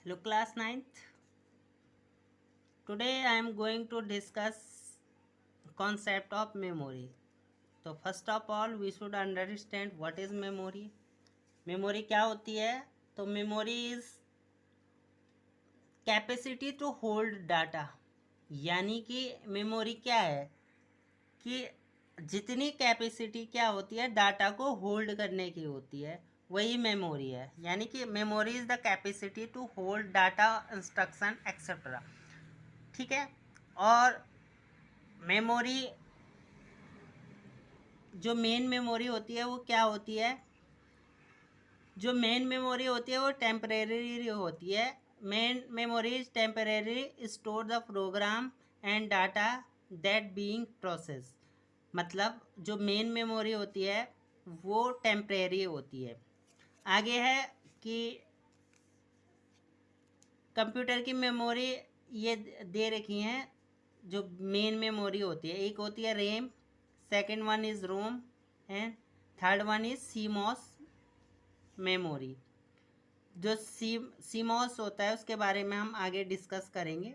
Hello class 9th. Today I am going to discuss concept of memory. तो first of all we should understand what is memory. Memory क्या होती है? तो memory is capacity to hold data. यानी कि memory क्या है कि जितनी कैपेसिटी क्या होती है डाटा को होल्ड करने की होती है वही मेमोरी है। यानी कि memory is the capacity to hold data instruction etcetera. ठीक है। और मेमोरी जो मेन मेमोरी होती है वो क्या होती है? जो मेन मेमोरी होती है वो टेम्परेरी होती है। Main memory is temporary store the program and data that being process. मतलब जो मेन मेमोरी होती है वो टेम्परेरी होती है। आगे है कि कंप्यूटर की मेमोरी ये दे रखी हैं जो मेन मेमोरी होती है। एक होती है RAM, second one is ROM and third one is CMOS memory. जो सीमॉस होता है उसके बारे में हम आगे डिस्कस करेंगे।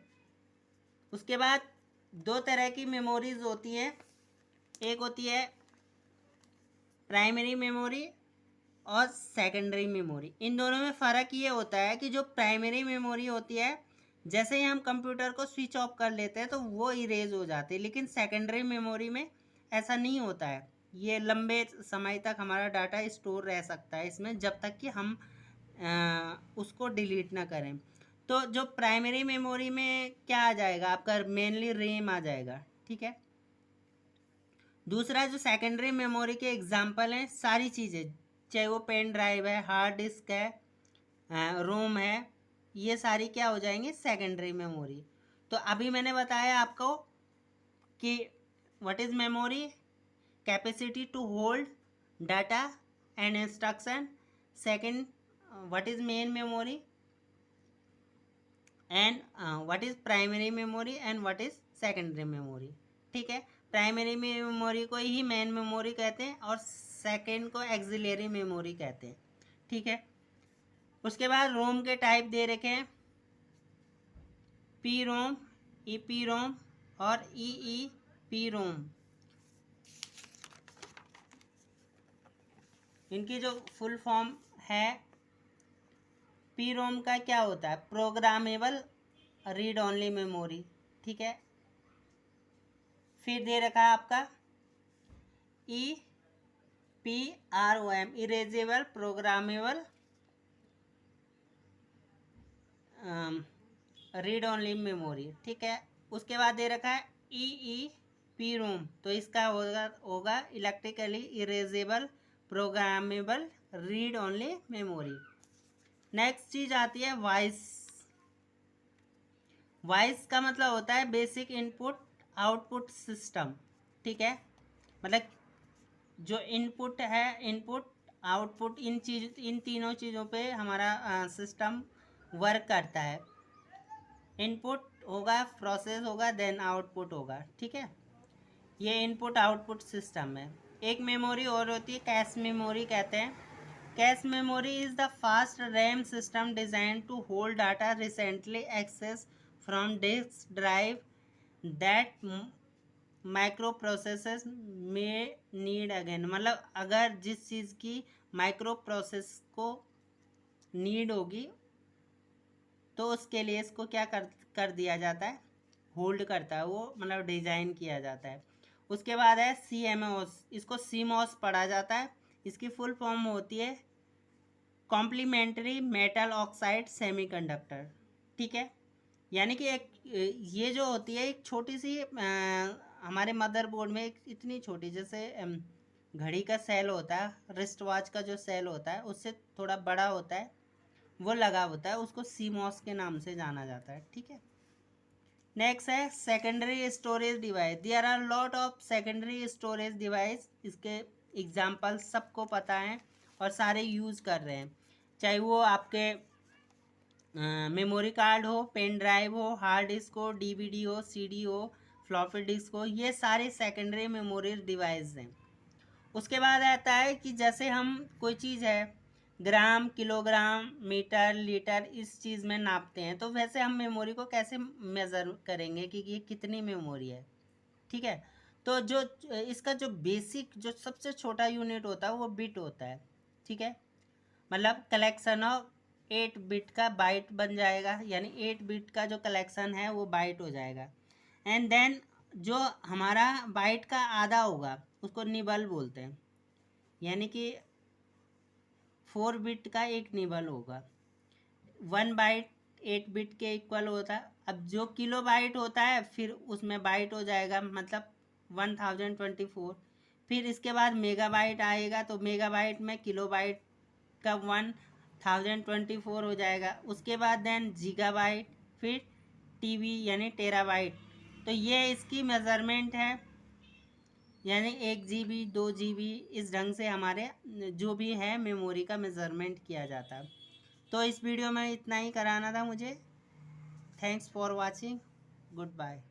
उसके बाद दो तरह की मेमोरीज होती हैं। एक होती है प्राइमरी मेमोरी और सेकेंडरी मेमोरी। इन दोनों में फ़र्क ये होता है कि जो प्राइमरी मेमोरी होती है जैसे ही हम कंप्यूटर को स्विच ऑफ कर लेते हैं तो वो इरेज हो जाती है, लेकिन सेकेंडरी मेमोरी में ऐसा नहीं होता है। ये लंबे समय तक हमारा डाटा स्टोर रह सकता है इसमें जब तक कि हम उसको डिलीट ना करें। तो जो प्राइमरी मेमोरी में क्या आ जाएगा आपका, मेनली रैम आ जाएगा। ठीक है। दूसरा जो सेकेंडरी मेमोरी के एग्जांपल हैं सारी चीज़ें, चाहे वो पेन ड्राइव है, हार्ड डिस्क है, रोम है, ये सारी क्या हो जाएंगी, सेकेंडरी मेमोरी। तो अभी मैंने बताया आपको कि what is memory, capacity to hold data and instruction. Second, what is main memory and what is primary memory and what is secondary memory. ठीक है। प्राइमरी मेमोरी को ही मेन मेमोरी कहते हैं और सेकेंड को एक्सिलरी मेमोरी कहते हैं। ठीक है। उसके बाद रोम के टाइप दे रखे हैं, P ROM, E P ROM और ई पी रोम। इनकी जो फुल फॉर्म है, पी रोम का क्या होता है, प्रोग्रामेबल रीड ओनली मेमोरी। ठीक है। फिर दे रखा है आपका E P R O M, erasable programmable read only memory. ठीक है। उसके बाद दे रखा है ई पी रोम, तो इसका होगा electrically erasable programmable read only memory. Next चीज आती है वॉइस। वॉइस का मतलब होता है बेसिक इनपुट आउटपुट सिस्टम। ठीक है। मतलब जो इनपुट है, इनपुट आउटपुट, इन तीनों चीज़ों पे हमारा सिस्टम वर्क करता है। इनपुट होगा, प्रोसेस होगा, देन आउटपुट होगा। ठीक है। ये इनपुट आउटपुट सिस्टम है। एक मेमोरी और होती है कैश मेमोरी कहते हैं। Cache memory is the fast RAM system design to hold data recently access from disk drive that micro process में नीड अगेन। मतलब अगर जिस चीज़ की माइक्रो प्रोसेस को नीड होगी तो उसके लिए इसको क्या कर दिया जाता है, होल्ड करता है वो, मतलब डिज़ाइन किया जाता है। उसके बाद है सी एम ओस, इसको सीमॉस पढ़ा जाता है। इसकी फुल फॉर्म होती है कॉम्प्लीमेंट्री मेटल ऑक्साइड सेमीकंडक्टर। ठीक है। यानी कि एक ये जो होती है एक छोटी सी हमारे मदरबोर्ड में एक इतनी छोटी, जैसे घड़ी का सेल होता है, रिस्ट वॉच का जो सेल होता है उससे थोड़ा बड़ा होता है, वो लगा होता है, उसको सीमॉस के नाम से जाना जाता है। ठीक है। नेक्स्ट है secondary storage device. There are lot of secondary storage device. इसके एग्जांपल सबको पता है और सारे यूज़ कर रहे हैं, चाहे वो आपके मेमोरी कार्ड हो, पेन ड्राइव हो, हार्ड डिस्क हो, डीवीडी हो, सीडी हो, फ्लॉपी डिस्क हो, ये सारे सेकेंडरी मेमोरी डिवाइस हैं। उसके बाद आता है कि जैसे हम कोई चीज़ है, ग्राम, किलोग्राम, मीटर, लीटर इस चीज़ में नापते हैं। तो वैसे हम मेमोरी को कैसे मेज़र करेंगे कि ये कितनी मेमोरी है, ठीक है। तो जो इसका जो बेसिक जो सबसे छोटा यूनिट होता है वो बिट होता है, ठीक है। मतलब कलेक्शन ऑफ 8 बिट का बाइट बन जाएगा, यानी 8 बिट का जो कलेक्शन है वो बाइट हो जाएगा। एंड देन जो हमारा बाइट का आधा होगा उसको निबल बोलते हैं, यानी कि 4 बिट का एक निबल होगा। 1 बाइट 8 बिट के इक्वल होता है। अब जो किलो बाइट होता है फिर उसमें बाइट हो जाएगा, मतलब 1024। फिर इसके बाद मेगा बाइट आएगा, तो मेगा बाइट में किलो बाइट का 1024 हो जाएगा। उसके बाद देन जीगा बाइट, फिर टीबी यानी टेराबाइट। तो ये इसकी मेज़रमेंट है, यानी 1 GB 2 GB इस ढंग से हमारे जो भी है मेमोरी का मेज़रमेंट किया जाता है। तो इस वीडियो में इतना ही कराना था मुझे। Thanks for watching, good bye.